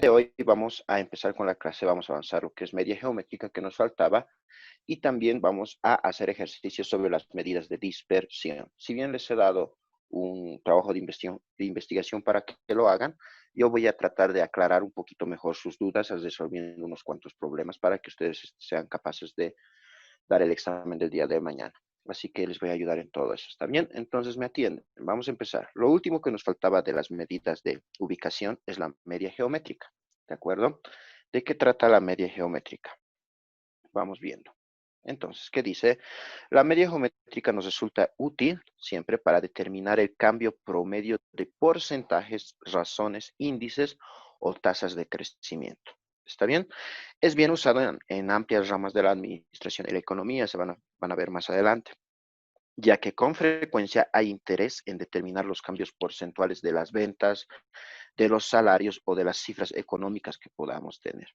de hoy vamos a empezar con la clase, vamos a avanzar lo que es media geométrica que nos faltaba y también vamos a hacer ejercicios sobre las medidas de dispersión. Si bien les he dado un trabajo de investigación para que lo hagan, yo voy a tratar de aclarar un poquito mejor sus dudas, resolviendo unos cuantos problemas para que ustedes sean capaces de dar el examen del día de mañana. Así que les voy a ayudar en todo eso. ¿Está bien? Entonces me atienden. Vamos a empezar. Lo último que nos faltaba de las medidas de ubicación es la media geométrica. ¿De acuerdo? ¿De qué trata la media geométrica? Vamos viendo. Entonces, ¿qué dice? La media geométrica nos resulta útil siempre para determinar el cambio promedio de porcentajes, razones, índices o tasas de crecimiento. ¿Está bien? Es bien usado en amplias ramas de la administración y la economía, van a ver más adelante, ya que con frecuencia hay interés en determinar los cambios porcentuales de las ventas, de los salarios o de las cifras económicas que podamos tener,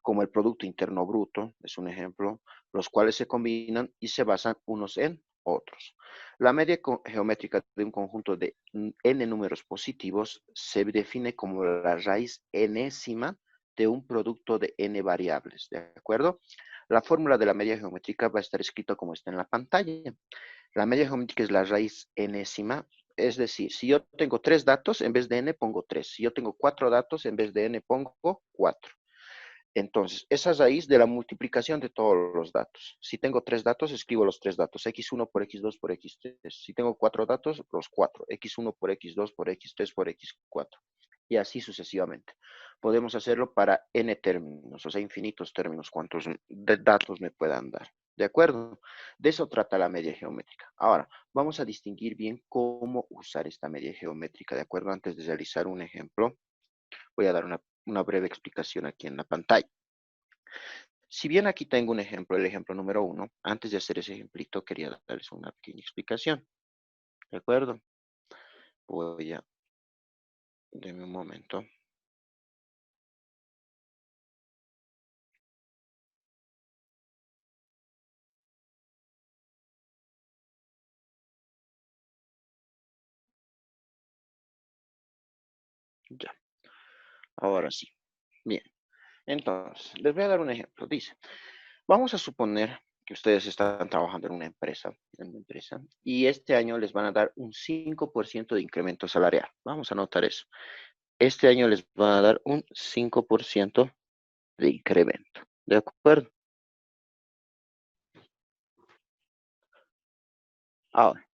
como el Producto Interno Bruto, es un ejemplo, los cuales se combinan y se basan unos en otros. La media geométrica de un conjunto de n números positivos se define como la raíz enésima de un producto de n variables, ¿de acuerdo? La fórmula de la media geométrica va a estar escrita como está en la pantalla. La media geométrica es la raíz enésima, es decir, si yo tengo 3 datos, en vez de n pongo 3. Si yo tengo 4 datos, en vez de n pongo 4. Entonces, esa es raíz de la multiplicación de todos los datos. Si tengo 3 datos, escribo los 3 datos. X1 por X2 por X3. Si tengo 4 datos, los 4. X1 por X2 por X3 por X4. Y así sucesivamente. Podemos hacerlo para n términos, o sea, infinitos términos, cuantos datos me puedan dar. ¿De acuerdo? De eso trata la media geométrica. Ahora, vamos a distinguir bien cómo usar esta media geométrica, ¿de acuerdo? Antes de realizar un ejemplo, voy a dar una breve explicación aquí en la pantalla. Si bien aquí tengo un ejemplo, el ejemplo número 1, antes de hacer ese ejemplito quería darles una pequeña explicación. ¿De acuerdo? Voy a... Deme un momento. Ya. Ahora sí. Bien. Entonces, les voy a dar un ejemplo. Dice, vamos a suponer que ustedes están trabajando en una empresa, y este año les van a dar un 5% de incremento salarial. Vamos a anotar eso. Este año les van a dar un 5% de incremento. ¿De acuerdo? Ahora,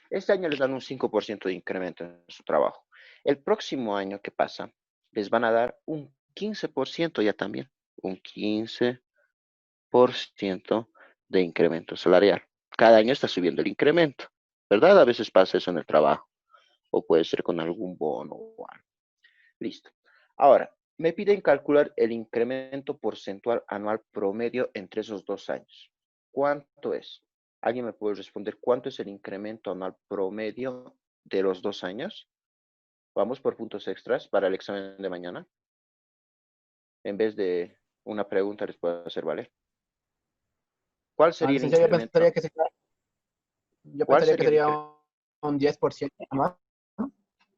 este año les dan un 5% de incremento en su trabajo. El próximo año que pasa, les van a dar un 15% ya también, un 15% de incremento salarial. Cada año está subiendo el incremento, ¿verdad? A veces pasa eso en el trabajo, o puede ser con algún bono o algo. Listo. Ahora, me piden calcular el incremento porcentual anual promedio entre esos 2 años. ¿Cuánto es? ¿Alguien me puede responder cuánto es el incremento anual promedio de los 2 años? Vamos por puntos extras para el examen de mañana. En vez de una pregunta les puedo hacer valer. ¿Cuál sería el Licenciado, incremento? yo ¿Cuál pensaría que sería el sería incremento? un 10% más.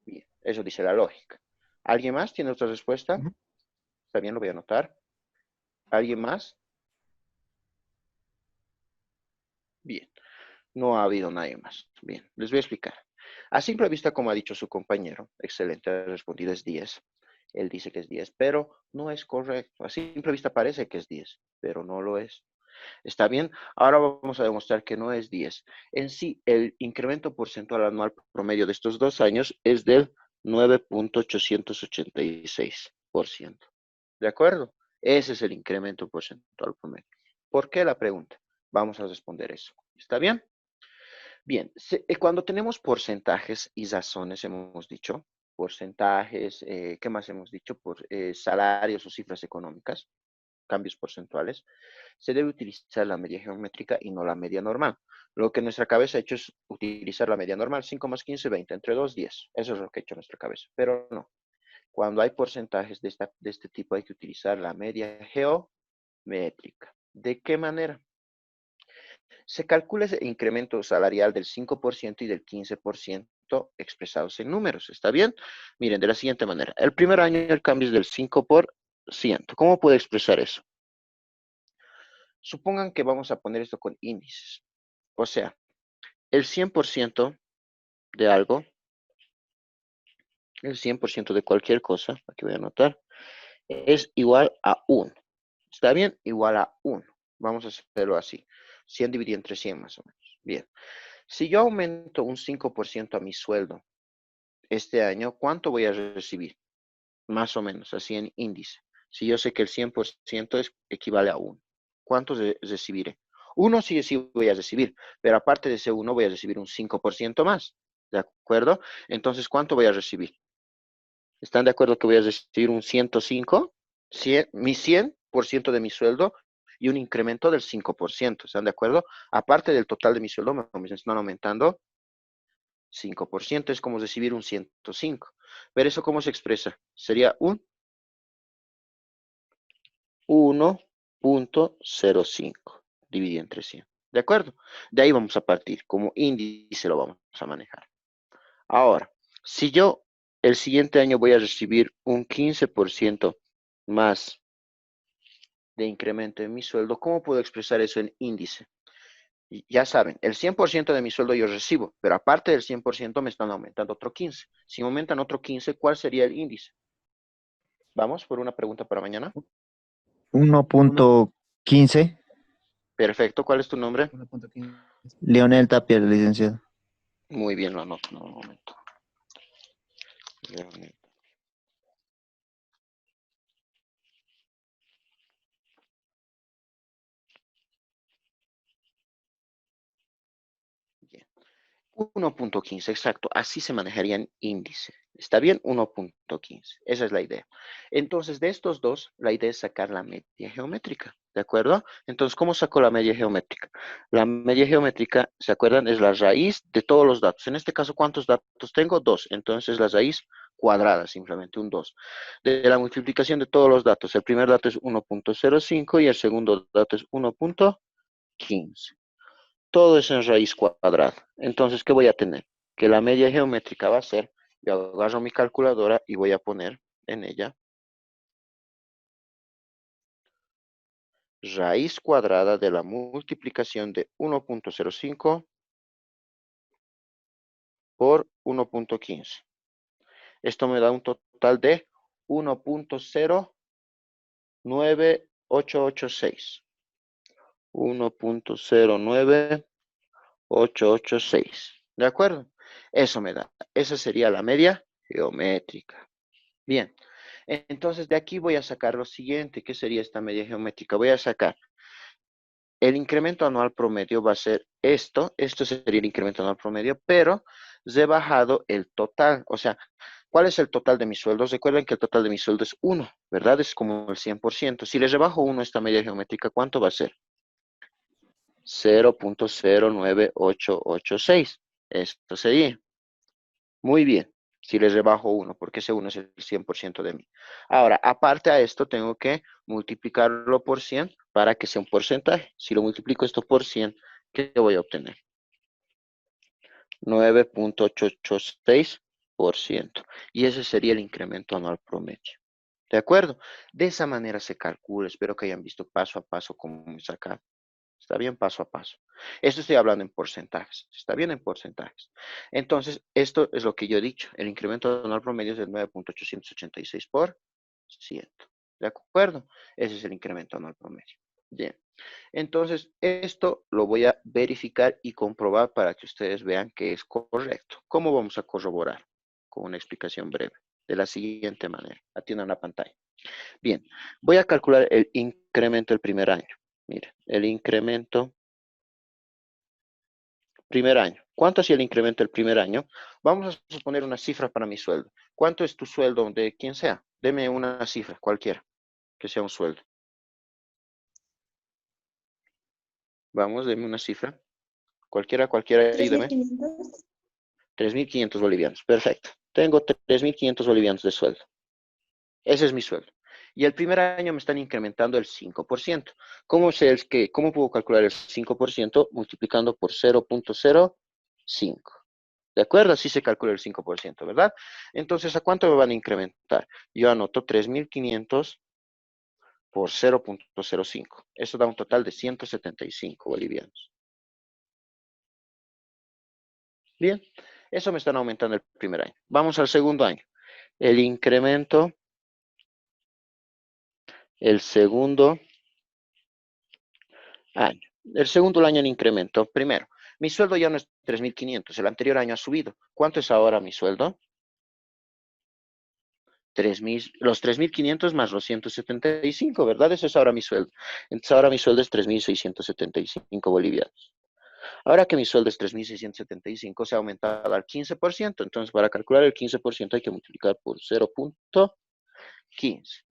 Bien, eso dice la lógica. ¿Alguien más tiene otra respuesta? Ujú. Está bien, lo voy a anotar. ¿Alguien más? Bien, no ha habido nadie más. Bien, les voy a explicar. A simple vista, como ha dicho su compañero, excelente, ha respondido es 10. Él dice que es 10, pero no es correcto. A simple vista parece que es 10, pero no lo es. ¿Está bien? Ahora vamos a demostrar que no es 10. En sí, el incremento porcentual anual promedio de estos 2 años es del 9.886%. ¿De acuerdo? Ese es el incremento porcentual promedio. ¿Por qué la pregunta? Vamos a responder eso. ¿Está bien? Bien, cuando tenemos porcentajes y razones, hemos dicho, porcentajes, ¿qué más hemos dicho? Por salarios o cifras económicas, cambios porcentuales, se debe utilizar la media geométrica y no la media normal. Lo que nuestra cabeza ha hecho es utilizar la media normal, 5 más 15, 20, entre 2, 10. Eso es lo que ha hecho nuestra cabeza, pero no. Cuando hay porcentajes de este tipo hay que utilizar la media geométrica. ¿De qué manera? Se calcula ese incremento salarial del 5% y del 15% expresados en números. ¿Está bien? Miren, de la siguiente manera. El primer año el cambio es del 5%. ¿Cómo puedo expresar eso? Supongan que vamos a poner esto con índices. O sea, el 100% de algo, el 100% de cualquier cosa, aquí voy a anotar, es igual a 1. ¿Está bien? Igual a 1. Vamos a hacerlo así. 100 dividido entre 100 más o menos. Bien. Si yo aumento un 5% a mi sueldo este año, ¿cuánto voy a recibir? Más o menos, así en índice. Si yo sé que el 100% equivale a 1, ¿cuánto recibiré? Uno sí voy a recibir, pero aparte de ese uno voy a recibir un 5% más. ¿De acuerdo? Entonces, ¿cuánto voy a recibir? ¿Están de acuerdo que voy a recibir un 105? Mi 100% de mi sueldo y un incremento del 5%. ¿Están de acuerdo? Aparte del total de mi sueldo, me están aumentando 5%, es como recibir un 105. Pero eso, ¿cómo se expresa? Sería un 1.05 dividido entre 100. ¿De acuerdo? De ahí vamos a partir. Como índice lo vamos a manejar. Ahora, si yo el siguiente año voy a recibir un 15% más de incremento en mi sueldo, ¿cómo puedo expresar eso en índice? Ya saben, el 100% de mi sueldo yo recibo, pero aparte del 100% me están aumentando otro 15. Si me aumentan otro 15, ¿cuál sería el índice? Vamos por una pregunta para mañana. 1.15. Perfecto, ¿cuál es tu nombre? 1.15. Leonel Tapia, licenciado. Muy bien, lo anoto en un momento. Bien. 1.15, exacto. Así se manejaría en índice. ¿Está bien? 1.15. Esa es la idea. Entonces, de estos dos, la idea es sacar la media geométrica. ¿De acuerdo? Entonces, ¿cómo saco la media geométrica? La media geométrica, ¿se acuerdan? Es la raíz de todos los datos. En este caso, ¿cuántos datos tengo? 2. Entonces, la raíz cuadrada, simplemente un 2. De la multiplicación de todos los datos. El primer dato es 1.05 y el segundo dato es 1.15. Todo es en raíz cuadrada. Entonces, ¿qué voy a tener? Que la media geométrica va a ser, yo agarro mi calculadora y voy a poner en ella raíz cuadrada de la multiplicación de 1.05 por 1.15. Esto me da un total de 1.09886. 1.09886. ¿De acuerdo? Eso me da. Esa sería la media geométrica. Bien. Entonces, de aquí voy a sacar lo siguiente. ¿Qué sería esta media geométrica? Voy a sacar el incremento anual promedio va a ser esto. Esto sería el incremento anual promedio, pero rebajado el total. O sea, ¿cuál es el total de mis sueldos? Recuerden que el total de mis sueldos es 1, ¿verdad? Es como el 100%. Si les rebajo 1 esta media geométrica, ¿cuánto va a ser? 0.09886. Esto sería. Muy bien. Si les rebajo 1, porque ese 1 es el 100% de mí. Ahora, aparte a esto, tengo que multiplicarlo por 100 para que sea un porcentaje. Si lo multiplico esto por 100, ¿qué voy a obtener? 9.886%. Y ese sería el incremento anual promedio. ¿De acuerdo? De esa manera se calcula. Espero que hayan visto paso a paso cómo sacar. Está bien paso a paso. Esto estoy hablando en porcentajes. Está bien en porcentajes. Entonces, esto es lo que yo he dicho. El incremento anual promedio es del 9.886%. ¿De acuerdo? Ese es el incremento anual promedio. Bien. Entonces, esto lo voy a verificar y comprobar para que ustedes vean que es correcto. ¿Cómo vamos a corroborar? Con una explicación breve. De la siguiente manera. Atiendan la pantalla. Bien. Voy a calcular el incremento del primer año. Mira, el incremento primer año. ¿Cuánto hacía el incremento el primer año? Vamos a suponer una cifra para mi sueldo. ¿Cuánto es tu sueldo de quien sea? Deme una cifra, cualquiera, que sea un sueldo. Vamos, deme una cifra. Cualquiera, y deme. 3.500. 3.500 bolivianos. Perfecto. Tengo 3.500 bolivianos de sueldo. Ese es mi sueldo. Y el primer año me están incrementando el 5%. ¿Cómo puedo calcular el 5%? Multiplicando por 0.05. ¿De acuerdo? Así se calcula el 5%, ¿verdad? Entonces, ¿a cuánto me van a incrementar? Yo anoto 3.500 por 0.05. Eso da un total de 175 bolivianos. Bien, eso me están aumentando el primer año. Vamos al segundo año. El incremento, el segundo año. El segundo año en incremento. Primero, mi sueldo ya no es 3.500. El anterior año ha subido. ¿Cuánto es ahora mi sueldo? 3.000, los 3.500 más los 175, ¿verdad? Eso es ahora mi sueldo. Entonces ahora mi sueldo es 3.675 bolivianos. Ahora que mi sueldo es 3.675, se ha aumentado al 15%. Entonces, para calcular el 15% hay que multiplicar por 0.15.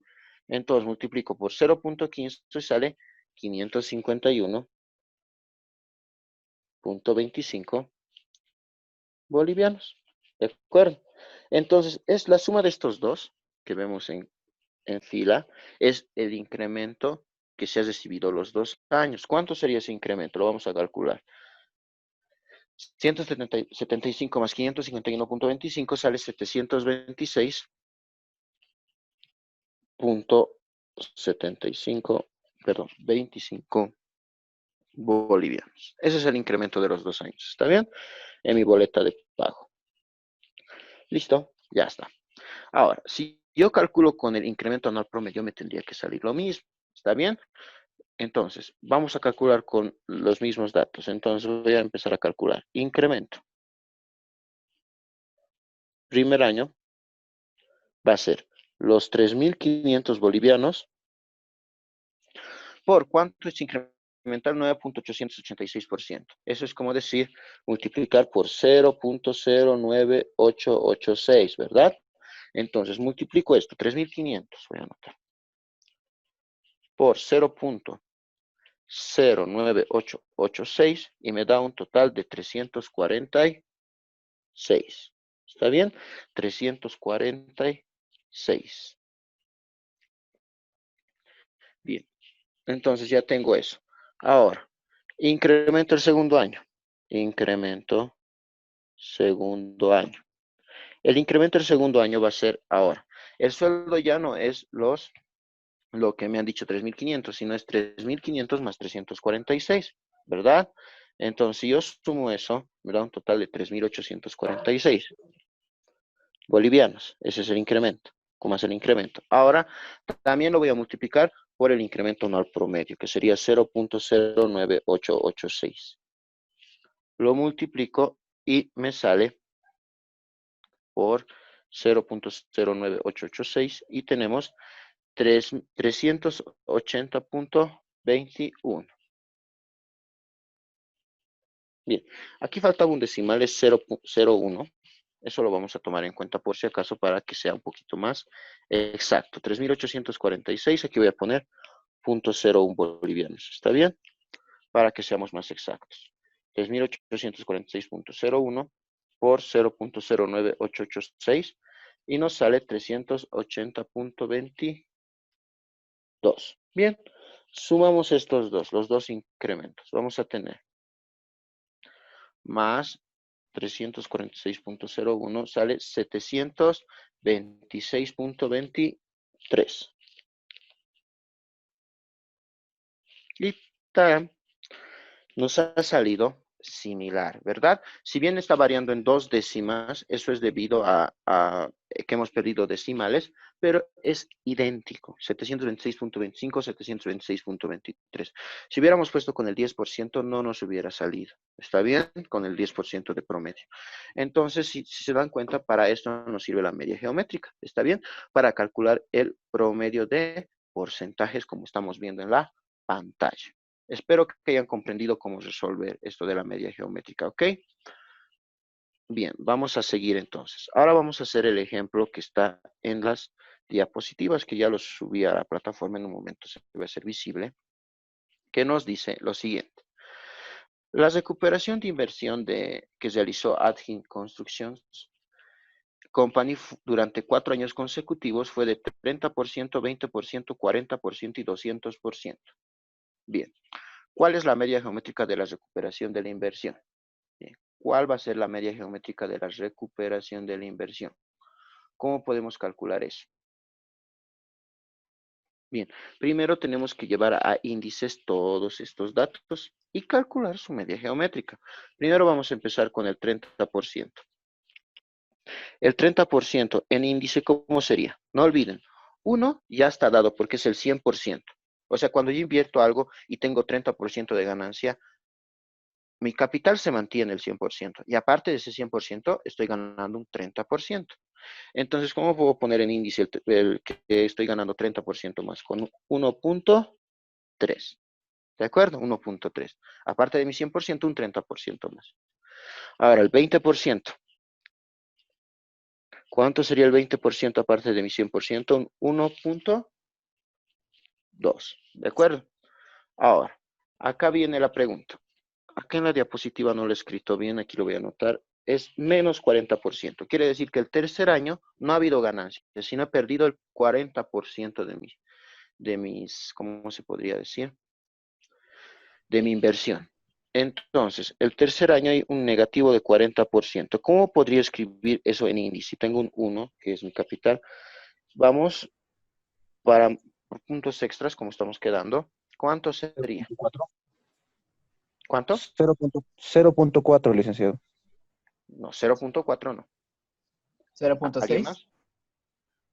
Entonces, multiplico por 0.15 y sale 551.25 bolivianos. ¿De acuerdo? Entonces, es la suma de estos dos que vemos en fila, es el incremento que se ha recibido los 2 años. ¿Cuánto sería ese incremento? Lo vamos a calcular. 175 más 551.25 sale 726.75, perdón, 25 bolivianos. Ese es el incremento de los 2 años. ¿Está bien? En mi boleta de pago. ¿Listo? Ya está. Ahora, si yo calculo con el incremento anual promedio, me tendría que salir lo mismo. ¿Está bien? Entonces, vamos a calcular con los mismos datos. Entonces, voy a empezar a calcular. Incremento. Primer año va a ser los 3.500 bolivianos. ¿Por cuánto es incrementar 9.886%? Eso es como decir, multiplicar por 0.09886, ¿verdad? Entonces, multiplico esto, 3.500, voy a anotar, por 0.09886 y me da un total de 346. ¿Está bien? 346. Bien, entonces ya tengo eso. Ahora, incremento el segundo año. Incremento segundo año. El incremento del segundo año va a ser ahora. El sueldo ya no es lo que me han dicho 3.500, sino es 3.500 más 346, ¿verdad? Entonces, si yo sumo eso, me da un total de 3.846 bolivianos. Ese es el incremento. ¿Cómo es el incremento? Ahora, también lo voy a multiplicar por el incremento anual promedio, que sería 0.09886. Lo multiplico y me sale por 0.09886 y tenemos 380.21. Bien, aquí faltaba un decimal, es 0.01. Eso lo vamos a tomar en cuenta por si acaso para que sea un poquito más exacto. 3.846, aquí voy a poner 0.01 bolivianos. ¿Está bien? Para que seamos más exactos. 3.846.01 por 0.09886 y nos sale 380.22. Bien, sumamos estos dos, los dos incrementos. Vamos a tener más 346.01 sale 726.23. Y ¡tarán! Nos ha salido similar, ¿verdad? Si bien está variando en 2 décimas, eso es debido a que hemos perdido decimales, pero es idéntico, 726.25, 726.23. Si hubiéramos puesto con el 10%, no nos hubiera salido, ¿está bien? Con el 10% de promedio. Entonces, si se dan cuenta, para esto nos sirve la media geométrica, ¿está bien? Para calcular el promedio de porcentajes, como estamos viendo en la pantalla. Espero que hayan comprendido cómo resolver esto de la media geométrica, ¿ok? Bien, vamos a seguir entonces. Ahora vamos a hacer el ejemplo que está en las diapositivas, que ya los subí a la plataforma, en un momento se va a hacer visible, que nos dice lo siguiente. La recuperación de inversión que realizó Adhin Constructions Company durante 4 años consecutivos fue de 30%, 20%, 40% y 200%. Bien. ¿Cuál es la media geométrica de la recuperación de la inversión? Bien. ¿cuál va a ser la media geométrica de la recuperación de la inversión? ¿Cómo podemos calcular eso? Bien, primero tenemos que llevar a índices todos estos datos y calcular su media geométrica. Primero vamos a empezar con el 30%. El 30% en índice, ¿cómo sería? No olviden, 1 ya está dado porque es el 100%. O sea, cuando yo invierto algo y tengo 30% de ganancia, mi capital se mantiene el 100%. Y aparte de ese 100%, estoy ganando un 30%. Entonces, ¿cómo puedo poner en índice el que estoy ganando 30% más? Con 1.3. ¿De acuerdo? 1.3. Aparte de mi 100%, un 30% más. Ahora, el 20%. ¿Cuánto sería el 20% aparte de mi 100%? Un 1.2. ¿De acuerdo? Ahora, acá viene la pregunta. Acá en la diapositiva no lo he escrito bien, aquí lo voy a anotar. Es menos 40%. Quiere decir que el tercer año no ha habido ganancias, sino he perdido el 40% de mis, ¿cómo se podría decir? De mi inversión. Entonces, el tercer año hay un negativo de 40%. ¿Cómo podría escribir eso en índice? Si tengo un 1, que es mi capital, vamos para puntos extras, como estamos quedando. ¿Cuánto sería? 0.4. ¿Cuánto? 0.4, licenciado. No, 0.4 no. ¿Alguien 0.6. más?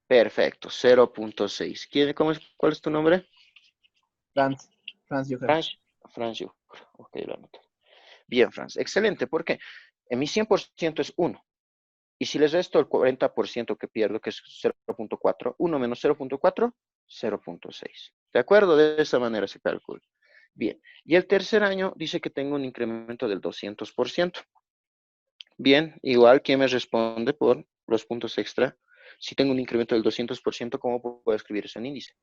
Perfecto, 0.6. ¿Cuál es tu nombre? Franz Johan. Franz Jucker. Ok, lo anoté. Bien, Franz. Excelente. ¿Por qué? En mi 100% es 1. Y si les resto el 40% que pierdo, que es 0.4, 1 menos 0.4, 0.6. ¿De acuerdo? De esa manera se calcula. Bien. Y el tercer año dice que tengo un incremento del 200%. Bien, igual, ¿quién me responde por los puntos extra? Si tengo un incremento del 200%, ¿cómo puedo escribir eso en índice?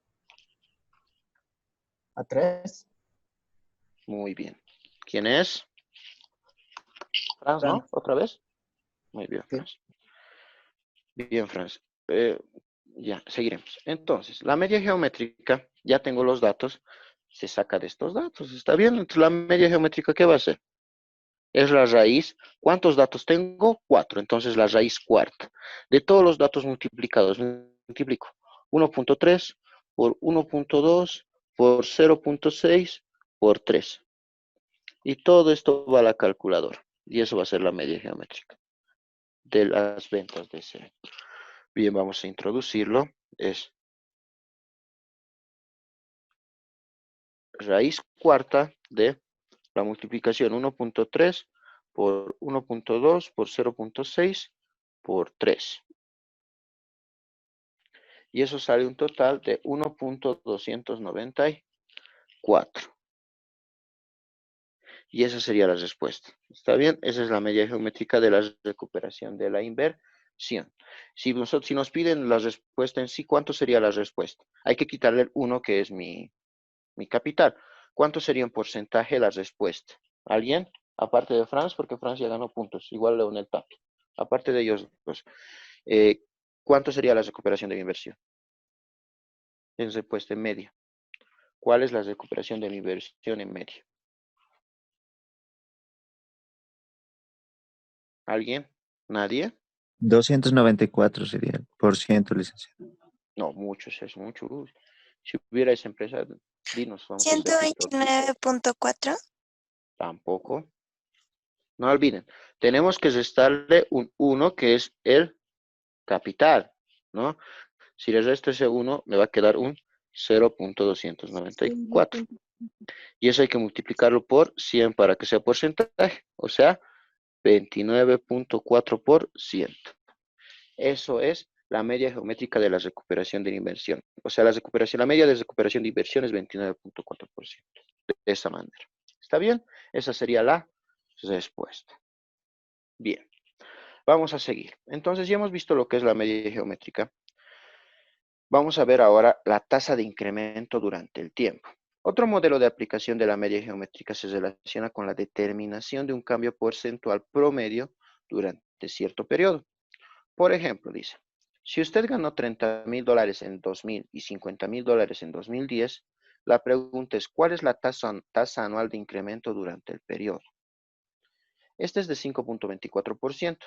A 3. Muy bien. ¿Quién es? Franz, ¿no? Franz. ¿Otra vez? Muy bien, Sí. Franz. Bien, Franz. Ya, seguiremos. Entonces, la media geométrica, ya tengo los datos, se saca de estos datos. ¿Está bien? Entonces, la media geométrica, ¿qué va a ser? Es la raíz. ¿Cuántos datos tengo? 4. Entonces, la raíz cuarta. De todos los datos multiplicados, multiplico 1.3 por 1.2 por 0.6 por 3. Y todo esto va a la calculadora. Y eso va a ser la media geométrica de las ventas de ese. Bien, vamos a introducirlo. Es raíz cuarta de la multiplicación 1.3 por 1.2 por 0.6 por 3. Y eso sale un total de 1.294. Y esa sería la respuesta. ¿Está bien? Esa es la media geométrica de la recuperación de la inversión. Si nos piden la respuesta en sí, ¿cuánto sería la respuesta? Hay que quitarle el 1, que es mi capital. ¿Cuánto sería en porcentaje la respuesta? ¿Alguien? Aparte de Franz, porque Francia ganó puntos. Igual Leonel Tapia. Aparte de ellos dos. ¿Cuánto sería la recuperación de mi inversión? En respuesta en media. ¿Cuál es la recuperación de mi inversión en media? ¿Alguien? ¿Nadie? 294 sería el por ciento, licenciado. No, muchos, es mucho. Uy. Si hubiera esa empresa, dinos, vamos a Ciento hacer TikTok. veintinueve punto cuatro. Tampoco. No olviden, tenemos que restarle un 1, que es el capital, ¿no? Si le resto ese 1, me va a quedar un 0.294. Y eso hay que multiplicarlo por 100 para que sea porcentaje, o sea, 29.4%. Eso es la media geométrica de la recuperación de la inversión. O sea, la media de recuperación de inversión es 29.4%. De esa manera. ¿Está bien? Esa sería la respuesta. Bien, vamos a seguir. Entonces, ya hemos visto lo que es la media geométrica. Vamos a ver ahora la tasa de incremento durante el tiempo. Otro modelo de aplicación de la media geométrica se relaciona con la determinación de un cambio porcentual promedio durante cierto periodo. Por ejemplo, dice, si usted ganó $30,000 en 2000 y $50,000 en 2010, la pregunta es, ¿cuál es la tasa anual de incremento durante el periodo? Este es de 5.24%,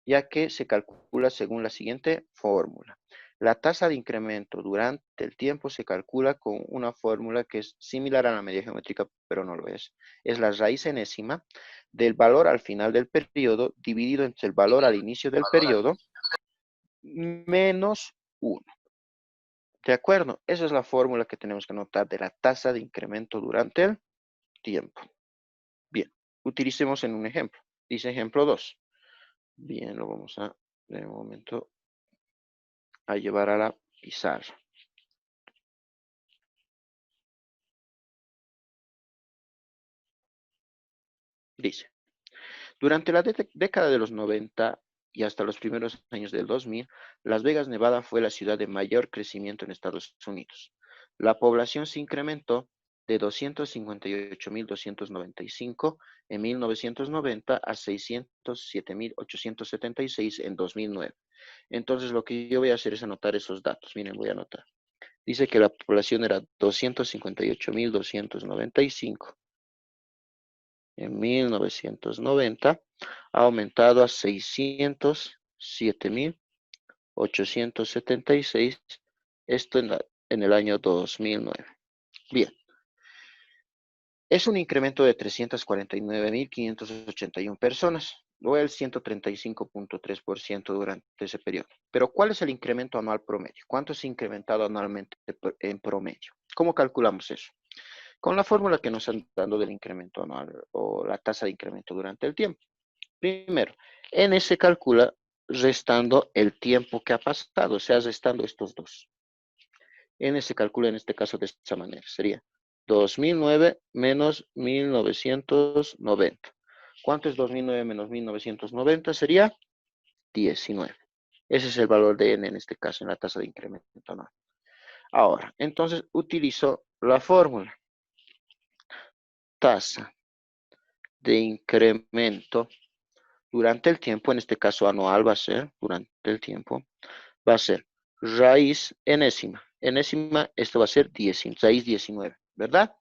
ya que se calcula según la siguiente fórmula. La tasa de incremento durante el tiempo se calcula con una fórmula que es similar a la medida geométrica, pero no lo es. Es la raíz enésima del valor al final del periodo dividido entre el valor al inicio del periodo menos 1. ¿De acuerdo? Esa es la fórmula que tenemos que anotar de la tasa de incremento durante el tiempo. Bien, utilicemos en un ejemplo. Dice ejemplo 2. Bien, lo vamos a, de momento, a llevar a la pizarra. Dice, durante la década de los 90 y hasta los primeros años del 2000, Las Vegas, Nevada fue la ciudad de mayor crecimiento en Estados Unidos. La población se incrementó de 258.295 en 1990 a 607.876 en 2009. Entonces, lo que yo voy a hacer es anotar esos datos. Miren, voy a anotar. Dice que la población era 258.295 en 1990, ha aumentado a 607.876, esto en el año 2009. Bien, es un incremento de 349.581 personas, o el 135.3% durante ese periodo. Pero, ¿cuál es el incremento anual promedio? ¿Cuánto se ha incrementado anualmente en promedio? ¿Cómo calculamos eso? Con la fórmula que nos han dado del incremento anual o la tasa de incremento durante el tiempo. Primero, N se calcula restando el tiempo que ha pasado, o sea, restando estos dos. N se calcula en este caso de esta manera. Sería 2009 menos 1990. ¿Cuánto es 2009 menos 1990? Sería 19. Ese es el valor de N en este caso, en la tasa de incremento anual. Ahora, entonces utilizo la fórmula. Tasa de incremento durante el tiempo, en este caso anual va a ser, durante el tiempo, va a ser raíz enésima. Enésima, esto va a ser 10, raíz 19, ¿verdad?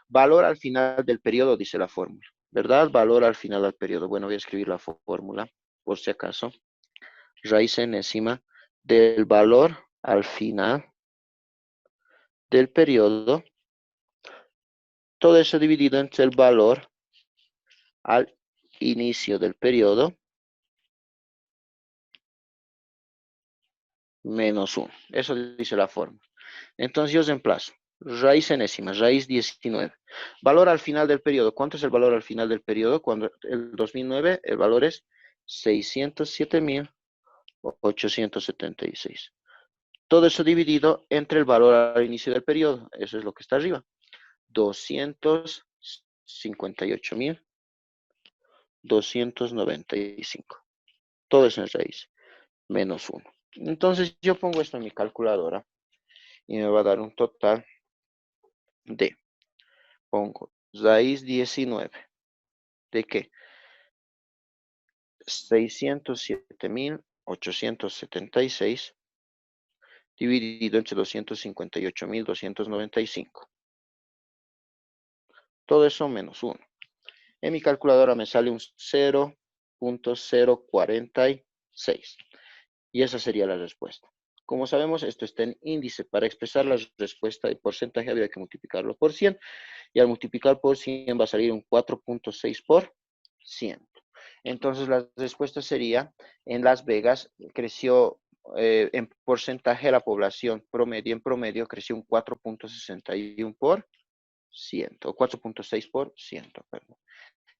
Valor al final del periodo, dice la fórmula, ¿verdad? Valor al final del periodo. Bueno, voy a escribir la fórmula, por si acaso. Raíz enésima del valor al final del periodo. Todo eso dividido entre el valor al inicio del periodo menos 1. Eso dice la fórmula. Entonces yo reemplazo. Raíz enésima, raíz 19. Valor al final del periodo. ¿Cuánto es el valor al final del periodo? Cuando el 2009, el valor es 607.876. Todo eso dividido entre el valor al inicio del periodo. Eso es lo que está arriba. 258.295. Todo eso en raíz. Menos 1. Entonces yo pongo esto en mi calculadora y me va a dar un total de, pongo raíz 19, ¿de qué? 607.876 dividido entre 258.295. Todo eso menos 1. En mi calculadora me sale un 0.046. Y esa sería la respuesta. Como sabemos, esto está en índice. Para expresar la respuesta de porcentaje habría que multiplicarlo por 100. Y al multiplicar por 100 va a salir un 4.6%. Entonces la respuesta sería, en Las Vegas creció en porcentaje la población promedio, en promedio creció un 4.61%, o 4.6%, perdón.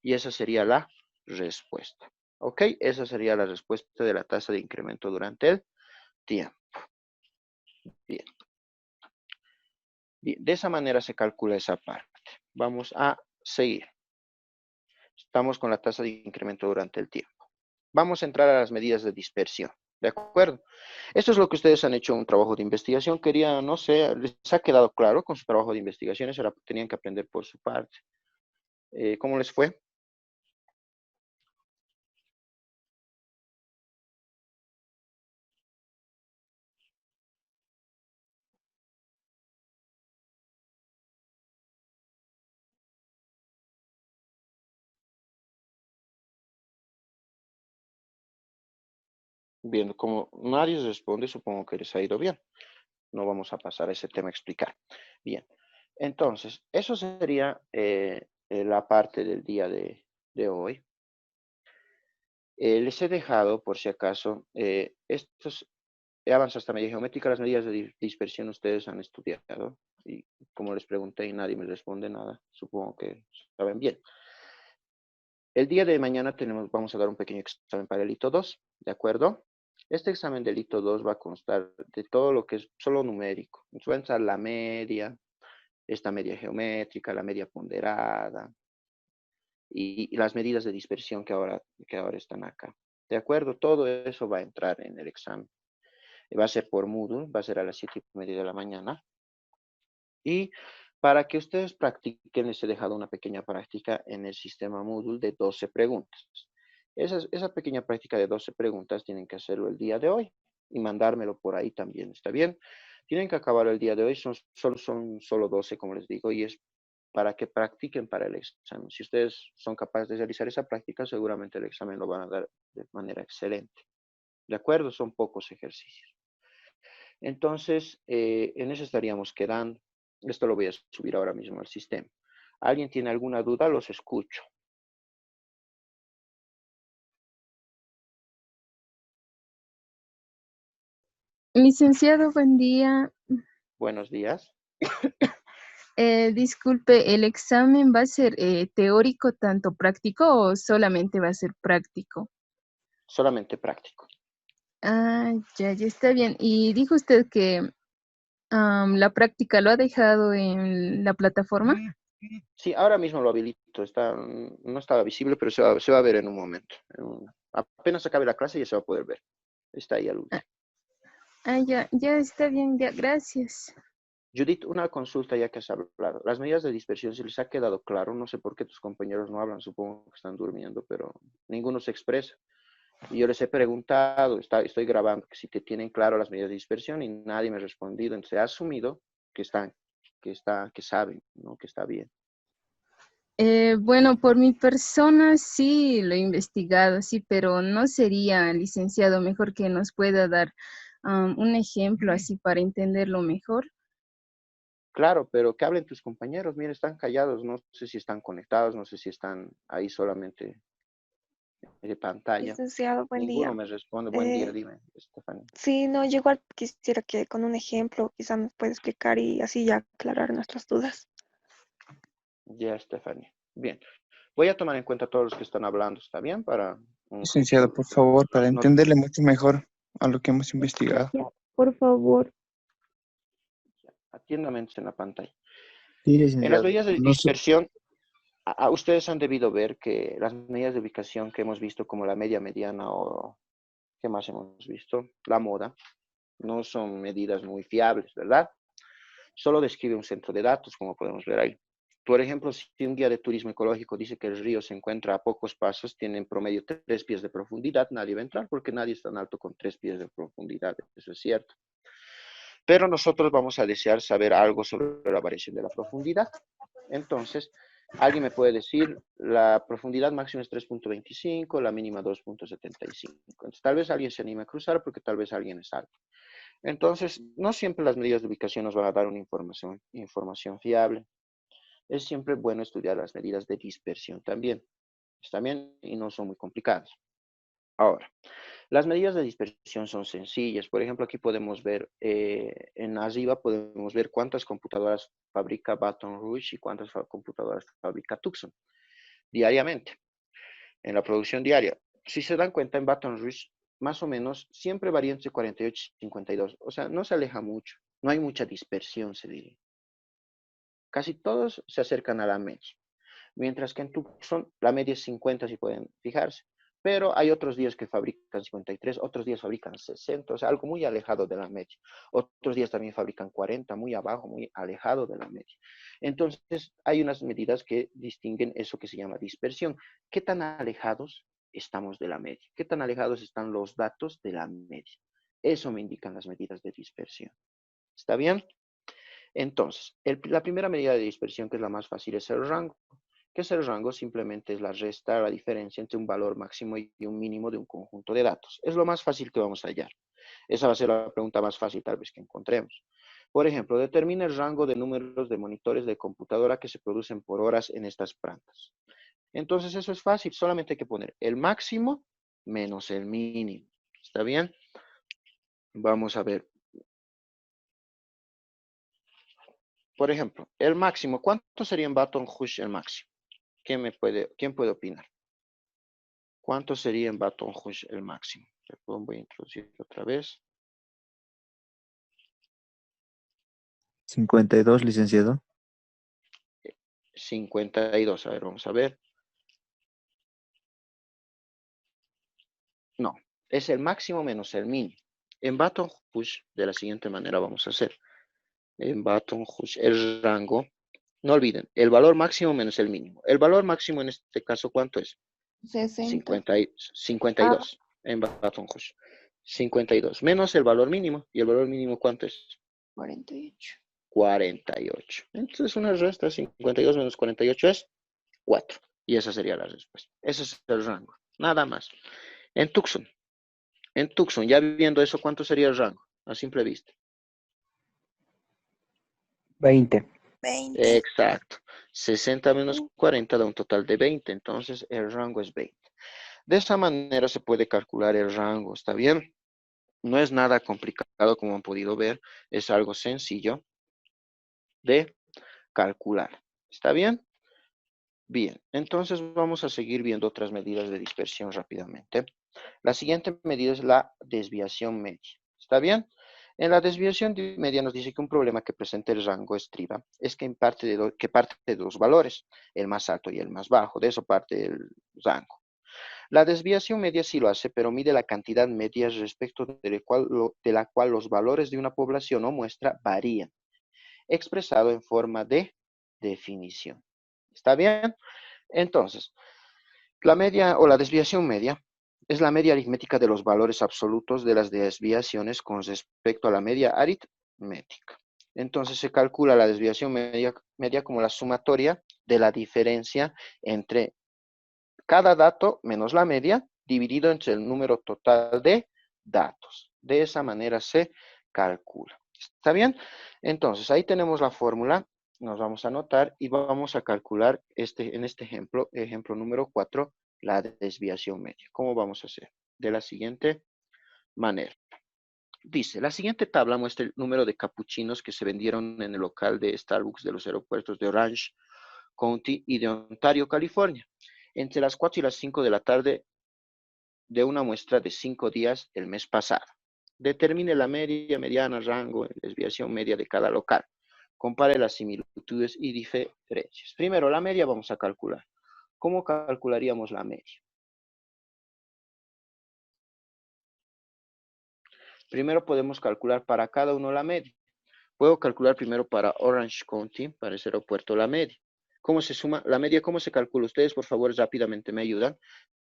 Y esa sería la respuesta. ¿Ok? Esa sería la respuesta de la tasa de incremento durante el tiempo. Bien. Bien. De esa manera se calcula esa parte. Vamos a seguir. Estamos con la tasa de incremento durante el tiempo. Vamos a entrar a las medidas de dispersión. ¿De acuerdo? Esto es lo que ustedes han hecho un trabajo de investigación. Quería, no sé, ¿les ha quedado claro con su trabajo de investigación? Eso tenían que aprender por su parte. ¿Cómo les fue? Bien, como nadie responde, supongo que les ha ido bien. No vamos a pasar a ese tema a explicar. Bien, entonces, eso sería la parte del día de hoy. Les he dejado, por si acaso, he avanzado hasta medida geométrica, las medidas de dispersión ustedes han estudiado y como les pregunté y nadie me responde nada, supongo que saben bien. El día de mañana vamos a dar un pequeño examen para el hito 2, ¿de acuerdo? Este examen del hito 2 va a constar de todo lo que es solo numérico. Nos va a entrar la media, esta media geométrica, la media ponderada y las medidas de dispersión que ahora están acá. ¿De acuerdo? Todo eso va a entrar en el examen. Va a ser por Moodle, va a ser a las 7:30 de la mañana. Y para que ustedes practiquen, les he dejado una pequeña práctica en el sistema Moodle de 12 preguntas. Esa pequeña práctica de 12 preguntas tienen que hacerlo el día de hoy y mandármelo por ahí también, ¿está bien? Tienen que acabar el día de hoy, son solo 12, como les digo, y es para que practiquen para el examen. Si ustedes son capaces de realizar esa práctica, seguramente el examen lo van a dar de manera excelente. ¿De acuerdo? Son pocos ejercicios. Entonces, en eso estaríamos quedando. Esto lo voy a subir ahora mismo al sistema. ¿Alguien tiene alguna duda? Los escucho. Licenciado, buen día. Buenos días. Disculpe, ¿el examen va a ser teórico tanto práctico o solamente va a ser práctico? Solamente práctico. Ah, ya está bien. Y dijo usted que la práctica lo ha dejado en la plataforma. Sí, ahora mismo lo habilito. No estaba visible, pero se va a ver en un momento. Apenas acabe la clase ya se va a poder ver. Está ahí al Ah, último. ya está bien, ya, gracias. Judith, una consulta ya que has hablado. Las medidas de dispersión, si les ha quedado claro, no sé por qué tus compañeros no hablan, supongo que están durmiendo, pero ninguno se expresa. Y yo les he preguntado, estoy grabando, que si te tienen claro las medidas de dispersión y nadie me ha respondido. Entonces he asumido que saben, ¿no? Que está bien. Bueno, por mi persona sí lo he investigado, sí, pero no sería, licenciado, mejor que nos pueda dar un ejemplo así para entenderlo mejor. Claro, pero que hablen tus compañeros. Mira, están callados. No sé si están conectados, no sé si están ahí solamente de pantalla. Licenciado, buen Ninguno día. me responde. Buen día, Eh, dime, Estefania. sí, no, yo igual quisiera que con un ejemplo quizá nos pueda explicar y así ya aclarar nuestras dudas. Ya, Estefania. Bien. Voy a tomar en cuenta a todos los que están hablando, ¿está bien? Para un Licenciado, futuro. por favor, para No, entenderle mucho mejor a lo que hemos investigado. Ya, por favor. atiéndame en la pantalla. Sí, En las licenciado. medidas de No sé. dispersión, ustedes han debido ver que las medidas de ubicación que hemos visto como la media mediana o ¿qué más hemos visto? La moda, no son medidas muy fiables, ¿verdad? Solo describe un centro de datos, como podemos ver ahí. Por ejemplo, si un guía de turismo ecológico dice que el río se encuentra a pocos pasos, tiene en promedio 3 pies de profundidad, nadie va a entrar porque nadie es tan alto con 3 pies de profundidad, eso es cierto. Pero nosotros vamos a desear saber algo sobre la variación de la profundidad. Entonces, alguien me puede decir, la profundidad máxima es 3.25, la mínima 2.75. Entonces, tal vez alguien se anime a cruzar porque tal vez alguien es alto. Entonces, no siempre las medidas de ubicación nos van a dar una información fiable. Es siempre bueno estudiar las medidas de dispersión también. Están bien y no son muy complicadas. Ahora, las medidas de dispersión son sencillas. Por ejemplo, aquí podemos ver, en arriba podemos ver cuántas computadoras fabrica Baton Rouge y cuántas computadoras fabrica Tucson diariamente, en la producción diaria. Si se dan cuenta, en Baton Rouge, más o menos, siempre varía entre 48 y 52. O sea, no se aleja mucho. No hay mucha dispersión, se diría. Casi todos se acercan a la media. Mientras que en Tucson la media es 50, si pueden fijarse. Pero hay otros días que fabrican 53, otros días fabrican 60, o sea, algo muy alejado de la media. Otros días también fabrican 40, muy abajo, muy alejado de la media. Entonces, hay unas medidas que distinguen eso que se llama dispersión. ¿Qué tan alejados estamos de la media? ¿Qué tan alejados están los datos de la media? Eso me indican las medidas de dispersión. ¿Está bien? Entonces, la primera medida de dispersión, que es la más fácil, es el rango. ¿Qué es el rango? Simplemente es la resta, la diferencia entre un valor máximo y un mínimo de un conjunto de datos. Es lo más fácil que vamos a hallar. Esa va a ser la pregunta más fácil tal vez que encontremos. Por ejemplo, determina el rango de números de monitores de computadora que se producen por horas en estas plantas. Entonces eso es fácil, solamente hay que poner el máximo menos el mínimo. ¿Está bien? Vamos a ver. Por ejemplo, el máximo, ¿cuánto sería en Baton Rouge el máximo? ¿Quién puede opinar? ¿Cuánto sería en Baton Rouge el máximo? Perdón, voy a introducir otra vez. 52, licenciado. 52. A ver, vamos a ver. No, es el máximo menos el mínimo. En Baton Rouge, de la siguiente manera vamos a hacer. En Baton Rouge, el rango, no olviden, el valor máximo menos el mínimo. El valor máximo en este caso, ¿cuánto es? 60. 52 en Baton Rouge. 52 menos el valor mínimo. ¿Y el valor mínimo cuánto es? 48. 48. Entonces una resta, 52 menos 48 es 4. Y esa sería la respuesta. Ese es el rango. Nada más. En Tucson, ya viendo eso, ¿cuánto sería el rango? A simple vista. 20. 20. Exacto. 60 menos 40 da un total de 20. Entonces el rango es 20. De esa manera se puede calcular el rango. ¿Está bien? No es nada complicado como han podido ver. Es algo sencillo de calcular. ¿Está bien? Bien. Entonces vamos a seguir viendo otras medidas de dispersión rápidamente. La siguiente medida es la desviación media. ¿Está bien? En la desviación media nos dice que un problema que presenta el rango estriba es que parte de dos valores, el más alto y el más bajo. De eso parte el rango. La desviación media sí lo hace, pero mide la cantidad media respecto de la cual los valores de una población o muestra varían, expresado en forma de definición. ¿Está bien? Entonces, la media o la desviación media es la media aritmética de los valores absolutos de las desviaciones con respecto a la media aritmética. Entonces se calcula la desviación media como la sumatoria de la diferencia entre cada dato menos la media dividido entre el número total de datos. De esa manera se calcula. ¿Está bien? Entonces ahí tenemos la fórmula. Nos vamos a anotar y vamos a calcular en este ejemplo número 4, la desviación media. ¿Cómo vamos a hacer? De la siguiente manera. Dice, la siguiente tabla muestra el número de capuchinos que se vendieron en el local de Starbucks de los aeropuertos de Orange County y de Ontario, California, entre las 4 y las 5 de la tarde de una muestra de 5 días el mes pasado. Determine la media, mediana, rango, desviación media de cada local. Compare las similitudes y diferencias. Primero, la media vamos a calcular. ¿Cómo calcularíamos la media? Primero podemos calcular para cada uno la media. Puedo calcular primero para Orange County, para ese aeropuerto, la media. ¿Cómo se suma? La media, ¿cómo se calcula? Ustedes, por favor, rápidamente me ayudan.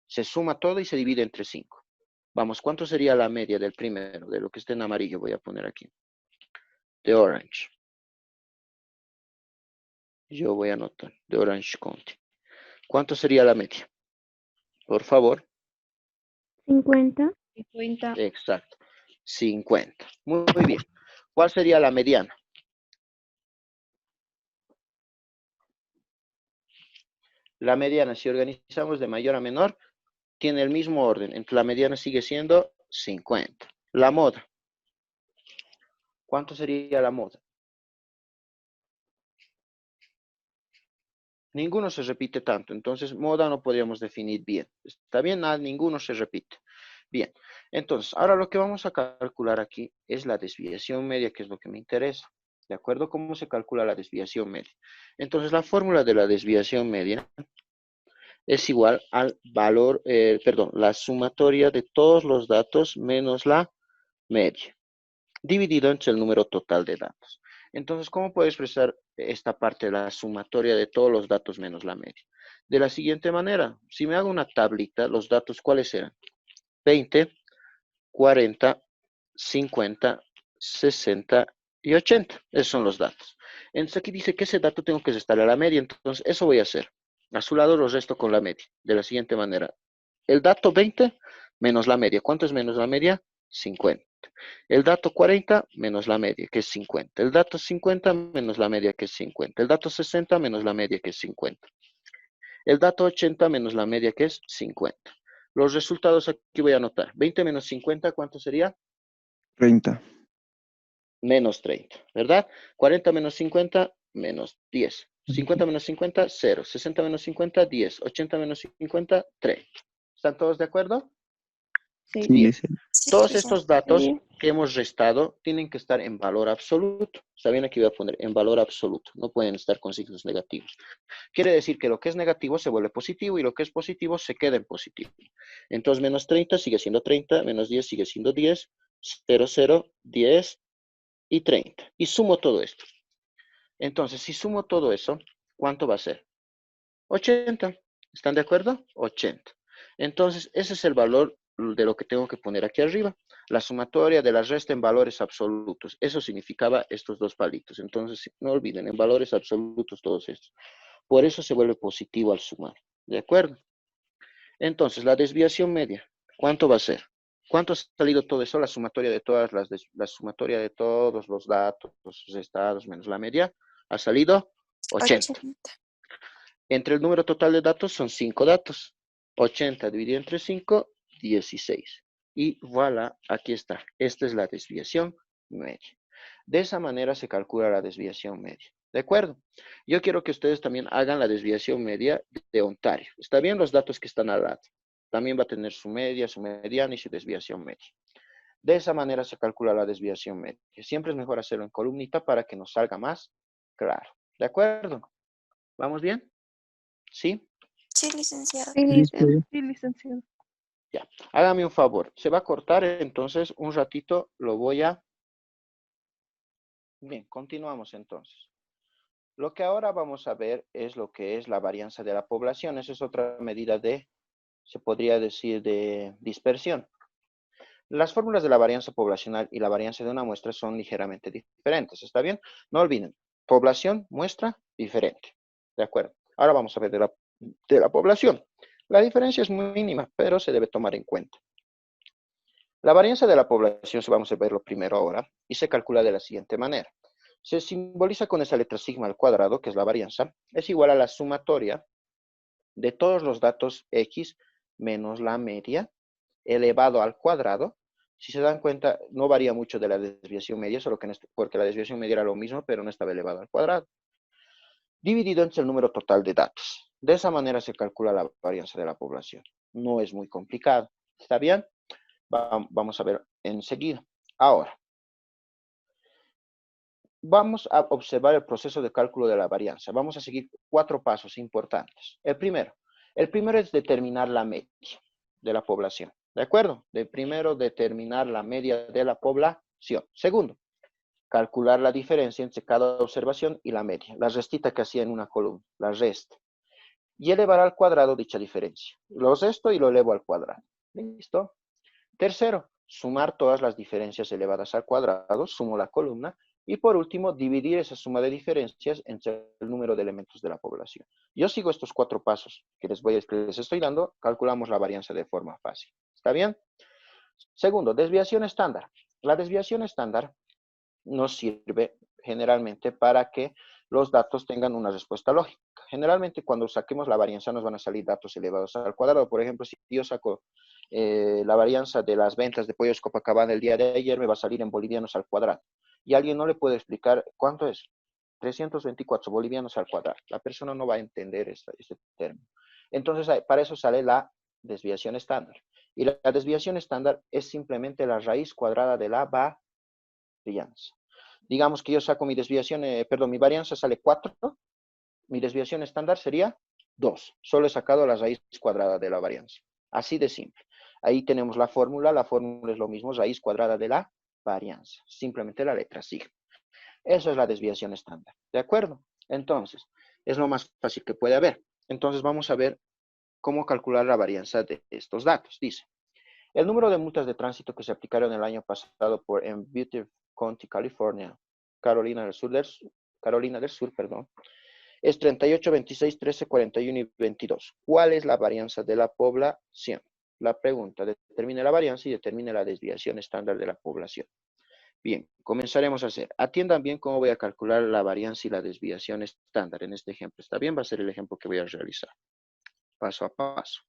Se suma todo y se divide entre 5. Vamos, ¿cuánto sería la media del primero? De lo que esté en amarillo voy a poner aquí. De Orange. Yo voy a anotar. De Orange County. ¿Cuánto sería la media? Por favor. 50. 50. Exacto. 50. Muy bien. ¿Cuál sería la mediana? La mediana, si organizamos de mayor a menor, tiene el mismo orden. Entre la mediana sigue siendo 50. La moda. ¿Cuánto sería la moda? Ninguno se repite tanto. Entonces, moda no podríamos definir bien. ¿Está bien? Nada, ninguno se repite. Bien. Entonces, ahora lo que vamos a calcular aquí es la desviación media, que es lo que me interesa. ¿De acuerdo? ¿Cómo se calcula la desviación media? Entonces, la fórmula de la desviación media es igual al valor, la sumatoria de todos los datos menos la media, dividido entre el número total de datos. Entonces, ¿cómo puedo expresar esta parte de la sumatoria de todos los datos menos la media? De la siguiente manera, si me hago una tablita, los datos, ¿cuáles eran? 20, 40, 50, 60 y 80. Esos son los datos. Entonces aquí dice que ese dato tengo que restarle a la media, entonces eso voy a hacer. A su lado lo resto con la media, de la siguiente manera. El dato 20 menos la media. ¿Cuánto es menos la media? 50. El dato 40 menos la media, que es 50. El dato 50 menos la media, que es 50. El dato 60 menos la media, que es 50. El dato 80 menos la media, que es 50. Los resultados aquí voy a anotar. 20 menos 50, ¿cuánto sería? 30. Menos 30, ¿verdad? 40 menos 50, menos 10. 50 menos 50, 0. 60 menos 50, 10. 80 menos 50, 30. ¿Están todos de acuerdo? Sí. Sí, Bien. licenciado. Sí, Todos estos datos sí. que hemos restado tienen que estar en valor absoluto. Está bien, aquí voy a poner en valor absoluto. No pueden estar con signos negativos. Quiere decir que lo que es negativo se vuelve positivo y lo que es positivo se queda en positivo. Entonces, menos 30 sigue siendo 30, menos 10 sigue siendo 10, 0, 0, 10 y 30. Y sumo todo esto. Entonces, si sumo todo eso, ¿cuánto va a ser? 80. ¿Están de acuerdo? 80. Entonces, ese es el valor de lo que tengo que poner aquí arriba. La sumatoria de la resta en valores absolutos. Eso significaba estos dos palitos. Entonces, no olviden, en valores absolutos todos estos. Por eso se vuelve positivo al sumar. ¿De acuerdo? Entonces, la desviación media, ¿cuánto va a ser? ¿Cuánto ha salido todo eso? La sumatoria de todas la sumatoria de todos los datos, los estados menos la media, ha salido 80. 80. Entre el número total de datos son 5 datos. 80 dividido entre 5, 16. Y voilà, aquí está. Esta es la desviación media. De esa manera se calcula la desviación media. ¿De acuerdo? Yo quiero que ustedes también hagan la desviación media de Ontario. ¿Está bien los datos que están al lado? También va a tener su media, su mediana y su desviación media. De esa manera se calcula la desviación media. Siempre es mejor hacerlo en columnita para que nos salga más claro. ¿De acuerdo? ¿Vamos bien? ¿Sí? Sí, licenciado. Listo. Sí, licenciado. Ya. Hágame un favor. Se va a cortar, entonces un ratito lo voy a... Bien, continuamos entonces. Lo que ahora vamos a ver es lo que es la varianza de la población. Esa es otra medida de, se podría decir, de dispersión. Las fórmulas de la varianza poblacional y la varianza de una muestra son ligeramente diferentes. ¿Está bien? No olviden, población, muestra, diferente. ¿De acuerdo? Ahora vamos a ver de la población. La diferencia es muy mínima, pero se debe tomar en cuenta. La varianza de la población, vamos a verlo primero ahora, y se calcula de la siguiente manera. Se simboliza con esa letra sigma al cuadrado, que es la varianza, es igual a la sumatoria de todos los datos X menos la media elevado al cuadrado. Si se dan cuenta, no varía mucho de la desviación media, solo que porque la desviación media era lo mismo, pero no estaba elevado al cuadrado. Dividido entre el número total de datos. De esa manera se calcula la varianza de la población. No es muy complicado. ¿Está bien? Vamos a ver enseguida. Ahora, vamos a observar el proceso de cálculo de la varianza. Vamos a seguir 4 pasos importantes. El primero es determinar la media de la población. ¿De acuerdo? Primero, determinar la media de la población. Segundo, calcular la diferencia entre cada observación y la media. La restita que hacía en una columna, la resta. Y elevar al cuadrado dicha diferencia. Lo resto y lo elevo al cuadrado. ¿Listo? Tercero, sumar todas las diferencias elevadas al cuadrado, sumo la columna. Y por último, dividir esa suma de diferencias entre el número de elementos de la población. Yo sigo estos 4 pasos que les estoy dando, calculamos la varianza de forma fácil. ¿Está bien? Segundo, desviación estándar. La desviación estándar nos sirve generalmente para que los datos tengan una respuesta lógica. Generalmente cuando saquemos la varianza nos van a salir datos elevados al cuadrado. Por ejemplo, si yo saco la varianza de las ventas de pollos Copacabana el día de ayer, me va a salir en bolivianos al cuadrado. Y alguien no le puede explicar cuánto es. 324 bolivianos al cuadrado. La persona no va a entender este término. Entonces, para eso sale la desviación estándar. Y la desviación estándar es simplemente la raíz cuadrada de la varianza. Digamos que yo saco mi desviación, mi varianza sale 4, mi desviación estándar sería 2. Solo he sacado la raíz cuadrada de la varianza. Así de simple. Ahí tenemos la fórmula es lo mismo, raíz cuadrada de la varianza. Simplemente la letra sigma. Eso es la desviación estándar. ¿De acuerdo? Entonces, es lo más fácil que puede haber. Entonces, vamos a ver cómo calcular la varianza de estos datos. Dice, el número de multas de tránsito que se aplicaron el año pasado en Butte County, California, Carolina del Sur, Es 38, 26, 13, 41 y 22. ¿Cuál es la varianza de la población? La pregunta, determine la varianza y determine la desviación estándar de la población. Bien, comenzaremos a hacer. Atiendan bien cómo voy a calcular la varianza y la desviación estándar en este ejemplo. ¿Está bien? Va a ser el ejemplo que voy a realizar. Paso a paso.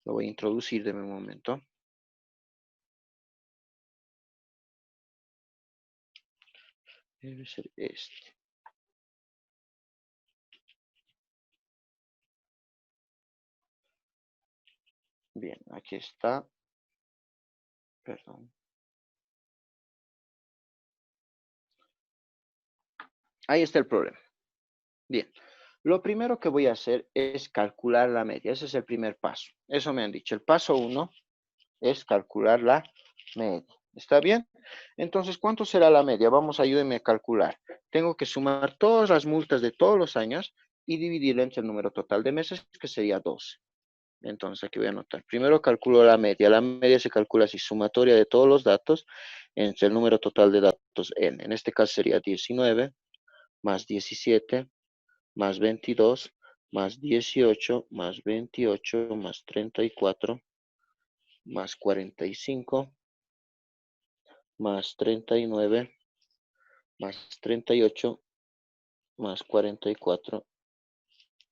Lo voy a introducir de un momento. Debe ser este. Bien, aquí está. Perdón. Ahí está el problema. Bien. Lo primero que voy a hacer es calcular la media. Ese es el primer paso. Eso me han dicho. El paso 1 es calcular la media. ¿Está bien? Entonces, ¿cuánto será la media? Vamos, ayúdenme a calcular. Tengo que sumar todas las multas de todos los años y dividirla entre el número total de meses, que sería 12. Entonces, aquí voy a anotar. Primero calculo la media. La media se calcula así, sumatoria de todos los datos entre el número total de datos n. En este caso sería 19 más 17 más 22 más 18 más 28 más 34 más 45 más 39 más 38 más 44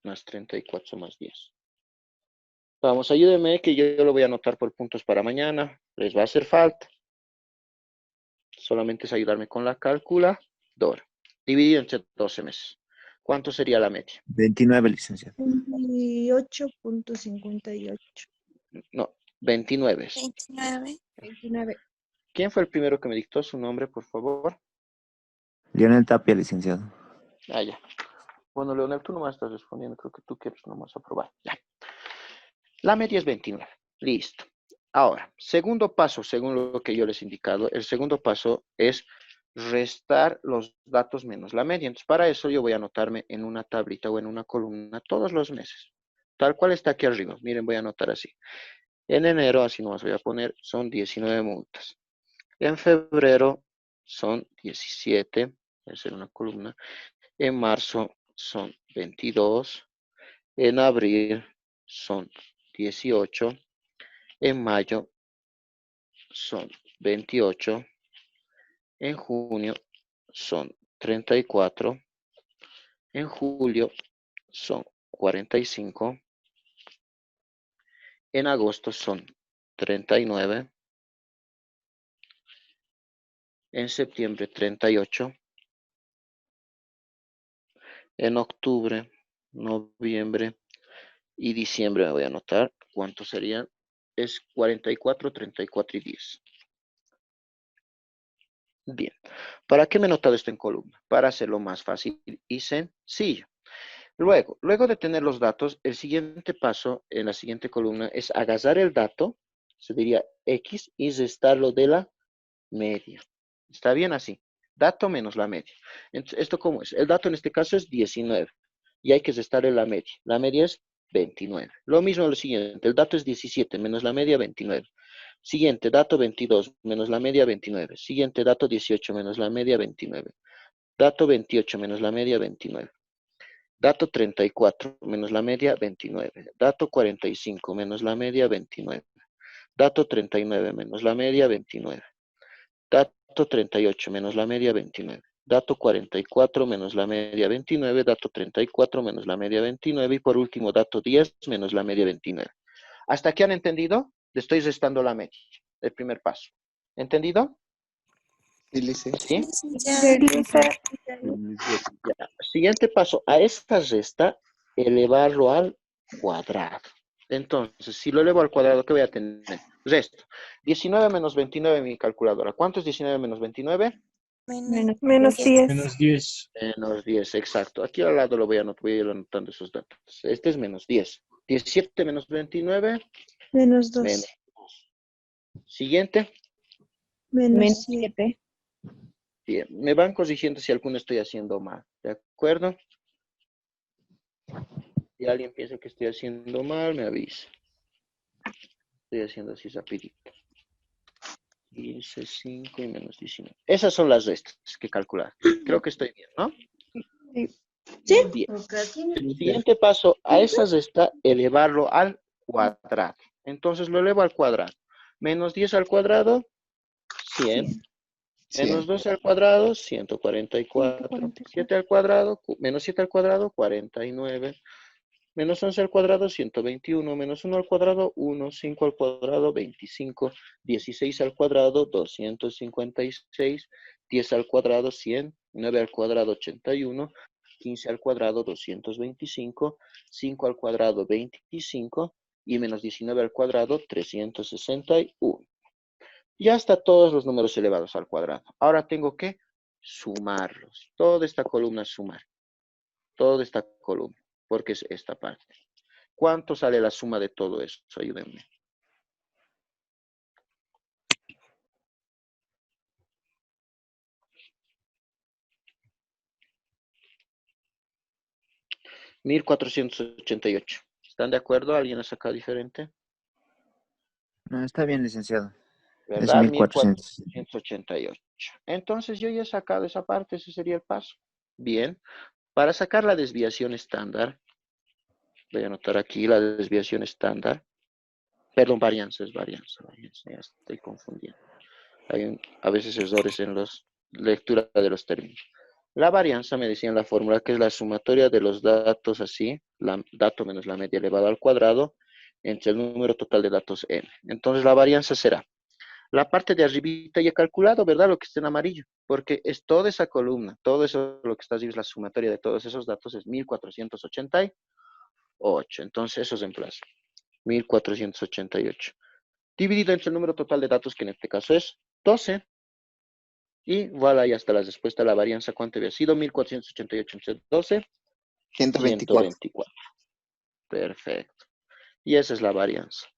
más 34 más 10. Vamos, ayúdenme que yo lo voy a anotar por puntos para mañana. Les va a hacer falta. Solamente es ayudarme con la calculadora. Dividido entre 12 meses. ¿Cuánto sería la media? 29, licenciado. 28.58. No, 29. 29. ¿Quién fue el primero que me dictó su nombre, por favor? Lionel Tapia, licenciado. Ah, ya. Bueno, Leonel, tú nomás estás respondiendo. Creo que tú quieres nomás aprobar. Ya. La media es 29. Listo. Ahora, segundo paso, según lo que yo les he indicado, el segundo paso es restar los datos menos la media. Entonces, para eso yo voy a anotarme en una tablita o en una columna todos los meses. Tal cual está aquí arriba. Miren, voy a anotar así. En enero, así nomás voy a poner, son 19 multas. En febrero son 17, voy a hacer una columna. En marzo son 22. En abril son 18. En mayo son 28. En junio son 34. En julio son 45. En agosto son 39. En septiembre 38. En octubre, noviembre y diciembre me voy a anotar. ¿Cuántos serían? Es 44, 34 y 10. Bien. ¿Para qué me he notado esto en columna? Para hacerlo más fácil y sencillo. Luego de tener los datos, el siguiente paso en la siguiente columna es agarrar el dato, se diría X, y restarlo de la media. ¿Está bien así? Dato menos la media. Entonces, ¿esto cómo es? El dato en este caso es 19 y hay que restarle la media. La media es 29. Lo mismo lo siguiente, el dato es 17 menos la media 29. Siguiente, dato 22 menos la media 29. Siguiente, dato 18 menos la media 29. Dato 28 menos la media 29. Dato 34 menos la media 29. Dato 45 menos la media 29. Dato 39 menos la media 29. Dato 38 menos la media 29. Dato 44 menos la media 29. Dato 34 menos la media 29. Y por último, dato 10 menos la media 29. ¿Hasta aquí han entendido? Le estoy restando la media. El primer paso. ¿Entendido? Sí, lice. ¿Sí? Licenciado. Ya. Siguiente paso. A esta resta, elevarlo al cuadrado. Entonces, si lo elevo al cuadrado, ¿qué voy a tener? Resto. 19 menos 29 en mi calculadora. ¿Cuánto es 19 menos 29? Menos 10. Menos 10. Menos 10, exacto. Aquí al lado lo voy a ir anotando esos datos. Este es menos 10. 17 menos 29, Menos 2. menos. Siguiente. Menos 7. Bien. Me van corrigiendo si alguno estoy haciendo mal. ¿De acuerdo? Si alguien piensa que estoy haciendo mal, me avisa. Estoy haciendo así rapidito. 15, 5 y menos 19. Esas son las restas que calcular. Creo que estoy bien, ¿no? Sí. Sí. Bien. El siguiente paso a esas está elevarlo al cuadrado. Entonces lo elevo al cuadrado. Menos 10 al cuadrado, 100. Menos 12 al cuadrado, 144. 144. 7 al cuadrado, menos 7 al cuadrado, 49. Menos 11 al cuadrado, 121. Menos 1 al cuadrado, 1. 5 al cuadrado, 25. 16 al cuadrado, 256. 10 al cuadrado, 100. 9 al cuadrado, 81. 15 al cuadrado, 225. 5 al cuadrado, 25. Y menos 19 al cuadrado, 361. Ya está todos los números elevados al cuadrado. Ahora tengo que sumarlos. Toda esta columna es sumar. Toda esta columna, porque es esta parte. ¿Cuánto sale la suma de todo eso? Ayúdenme. $1,488. ¿Están de acuerdo? ¿Alguien ha sacado diferente? No, está bien, licenciado. Es ¿Verdad? 1400. 1,488. Entonces yo ya he sacado esa parte, ese sería el paso. Bien. Para sacar la desviación estándar, voy a anotar aquí la desviación estándar. Perdón, varianza, es varianza, ya estoy confundiendo. Hay a veces errores en la lectura de los términos. La varianza, me decían la fórmula, que es la sumatoria de los datos así, dato menos la media elevado al cuadrado, entre el número total de datos n. Entonces la varianza será, la parte de arribita ya he calculado, ¿verdad? Lo que está en amarillo, porque es toda esa columna, todo eso, lo que está arriba es la sumatoria de todos esos datos, es 1488. Entonces eso es en plazo, 1488. Dividido entre el número total de datos, que en este caso es 12. Y voilà, ya está la respuesta. La varianza, ¿cuánto había sido? 1488 entre 12. 124. 124. Perfecto. Y esa es la varianza.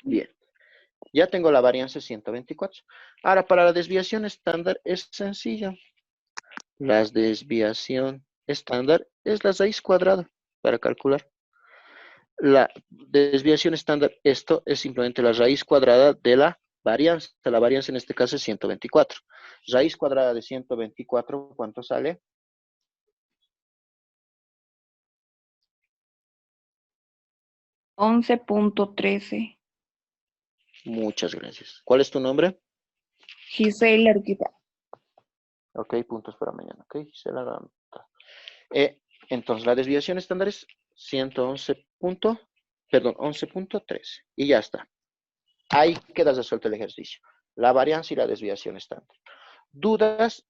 Bien. Ya tengo la varianza 124. Ahora, para la desviación estándar es sencillo. La desviación estándar es la raíz cuadrada para calcular. La desviación estándar, esto es simplemente la raíz cuadrada de la varianza. La varianza en este caso es 124. Raíz cuadrada de 124, ¿cuánto sale? 11.13. Muchas gracias. ¿Cuál es tu nombre? Gisela Urquiza. Ok, puntos para mañana. Ok, Gisela Ganta. Entonces, la desviación estándar es 11.13. Y ya está. Ahí queda resuelto el ejercicio. La varianza y la desviación estándar. ¿Dudas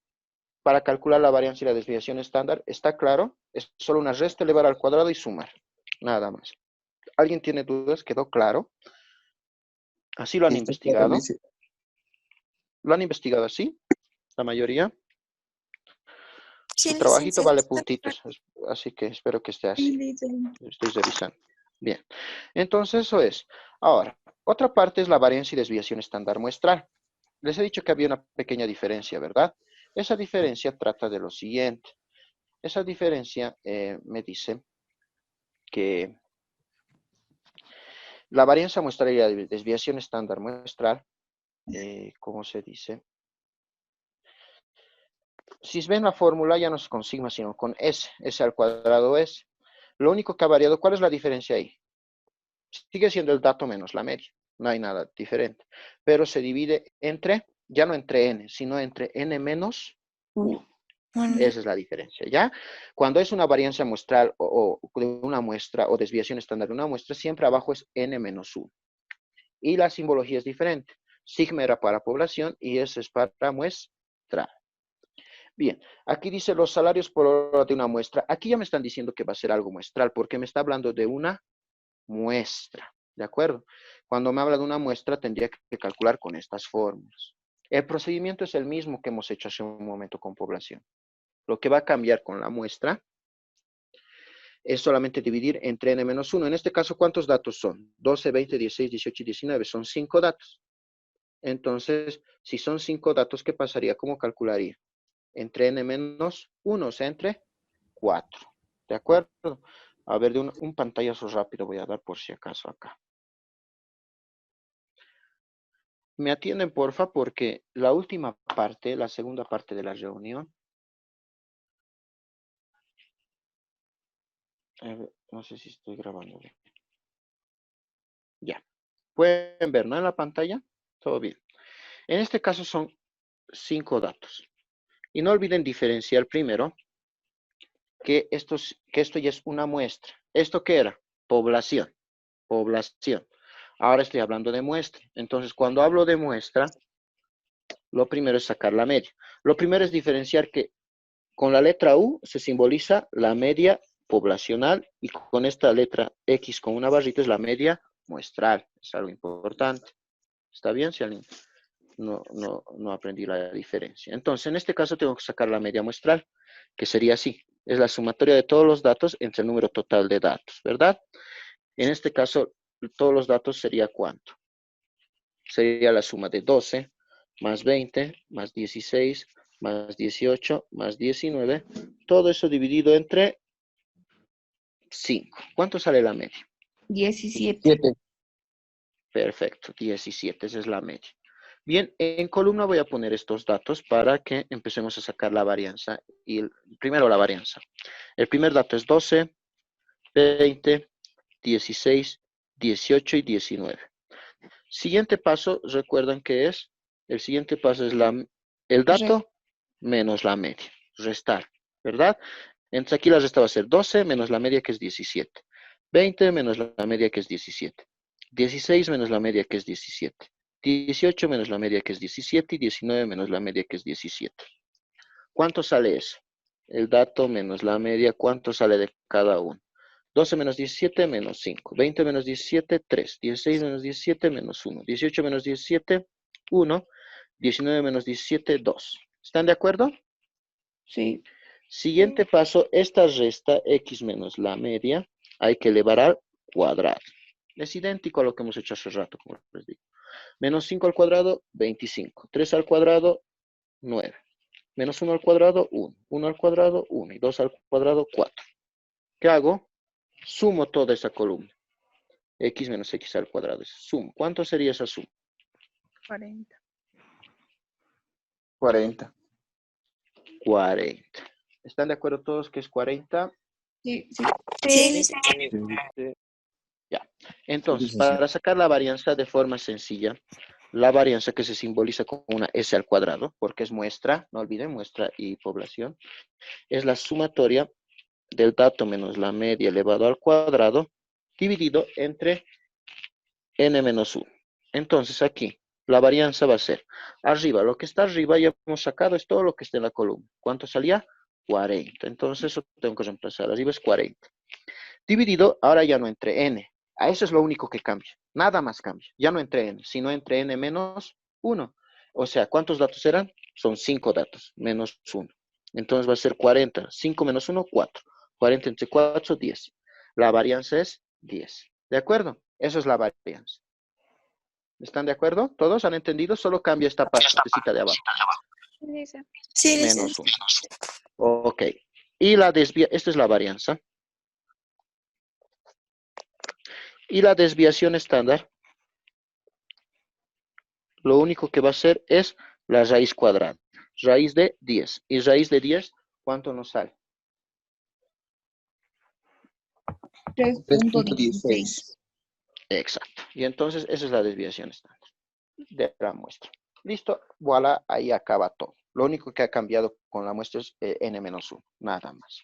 para calcular la varianza y la desviación estándar? ¿Está claro? Es solo una resta elevada al cuadrado y sumar. Nada más. ¿Alguien tiene dudas? ¿Quedó claro? ¿Así lo han Está claro, investigado? lice. ¿Lo han investigado así? ¿La mayoría? Sí, Su trabajito licenciado, vale está puntitos, claro. así que espero que esté Sí, así. licenciado. Estoy revisando. Bien. Entonces, eso es. Ahora, otra parte es la varianza y desviación estándar muestral. Les he dicho que había una pequeña diferencia, ¿verdad? Esa diferencia trata de lo siguiente. Esa diferencia me dice que la varianza muestral y la desviación estándar muestral, ¿cómo se dice? Si ven la fórmula ya no es con sigma, sino con S. S al cuadrado S. Lo único que ha variado, ¿cuál es la diferencia ahí? Sigue siendo el dato menos la media. No hay nada diferente. Pero se divide entre, ya no entre n, sino entre n menos 1. Bueno, Esa es la diferencia, ¿ya? Cuando es una varianza muestral o de una muestra o desviación estándar de una muestra, siempre abajo es n menos 1. Y la simbología es diferente. Sigma era para población y S es para muestra. Bien, aquí dice los salarios por hora de una muestra. Aquí ya me están diciendo que va a ser algo muestral porque me está hablando de una muestra, ¿de acuerdo? Cuando me habla de una muestra tendría que calcular con estas fórmulas. El procedimiento es el mismo que hemos hecho hace un momento con población. Lo que va a cambiar con la muestra es solamente dividir entre n menos 1. En este caso, ¿cuántos datos son? 12, 20, 16, 18 y 19. Son 5 datos. Entonces, si son 5 datos, ¿qué pasaría? ¿Cómo calcularía? Entre n menos 1, o sea, entre 4. ¿De acuerdo? A ver, de un pantallazo rápido voy a dar por si acaso acá. Me atienden, porfa, porque la última parte, la segunda parte de la reunión, A ver, no sé si estoy grabando bien. Ya. Pueden ver, ¿no? En la pantalla. Todo bien. En este caso son 5 datos. Y no olviden diferenciar primero que esto ya es una muestra. ¿Esto qué era? Población. Población. Ahora estoy hablando de muestra. Entonces, cuando hablo de muestra, lo primero es sacar la media. Lo primero es diferenciar que con la letra U se simboliza la media poblacional y con esta letra X con una barrita es la media muestral. Es algo importante. ¿Está bien, si alguien no aprendí la diferencia? Entonces, en este caso tengo que sacar la media muestral, que sería así. Es la sumatoria de todos los datos entre el número total de datos, ¿verdad? En este caso, todos los datos sería ¿cuánto? Sería la suma de 12 más 20 más 16 más 18 más 19. Todo eso dividido entre 5. ¿Cuánto sale la media? 17. Perfecto, 17, esa es la media. Bien, en columna voy a poner estos datos para que empecemos a sacar la varianza. Primero la varianza. El primer dato es 12, 20, 16, 18 y 19. Siguiente paso, recuerdan que es, el siguiente paso es el dato menos la media, restar, ¿verdad? Entonces aquí la resta va a ser 12 menos la media que es 17, 20 menos la media que es 17, 16 menos la media que es 17, 18 menos la media que es 17 y 19 menos la media que es 17. ¿Cuánto sale eso? El dato menos la media, ¿cuánto sale de cada uno? 12 menos 17 menos 5, 20 menos 17, 3, 16 menos 17 menos 1, 18 menos 17, 1, 19 menos 17, 2. ¿Están de acuerdo? Sí. Siguiente paso, esta resta x menos la media hay que elevar al cuadrado. Es idéntico a lo que hemos hecho hace rato, como les digo. Menos 5 al cuadrado, 25. 3 al cuadrado, 9. Menos 1 al cuadrado, 1. 1 al cuadrado, 1. Y 2 al cuadrado, 4. ¿Qué hago? Sumo toda esa columna. X menos X al cuadrado. Sumo. ¿Cuánto sería esa suma? 40. 40. 40. ¿Están de acuerdo todos que es 40? Sí, sí. Sí, Sí. Ya. Entonces, para sacar la varianza de forma sencilla, la varianza que se simboliza con una S al cuadrado, porque es muestra, no olviden, muestra y población, es la sumatoria del dato menos la media elevado al cuadrado, dividido entre n menos 1. Entonces, aquí, la varianza va a ser, arriba, lo que está arriba ya hemos sacado es todo lo que está en la columna. ¿Cuánto salía? 40. Entonces, eso tengo que reemplazar. Arriba es 40. Dividido, ahora ya no entre n. A eso es lo único que cambia. Nada más cambia. Ya no entre n, sino entre n menos 1. O sea, ¿cuántos datos eran? Son 5 datos, menos 1. Entonces va a ser 40. 5 menos 1, 4. 40 entre 4, 10. La varianza es 10. ¿De acuerdo? Eso es la varianza. ¿Están de acuerdo? ¿Todos han entendido? Solo cambia esta partecita de abajo. sí, Menos 1. Ok. Y la esta es la varianza. Y la desviación estándar, lo único que va a hacer es la raíz cuadrada. Raíz de 10. ¿Y raíz de 10? ¿Cuánto nos sale? 3.16. Exacto. Y entonces esa es la desviación estándar de la muestra. Listo. Voilà, ahí acaba todo. Lo único que ha cambiado con la muestra es n-1. Nada más.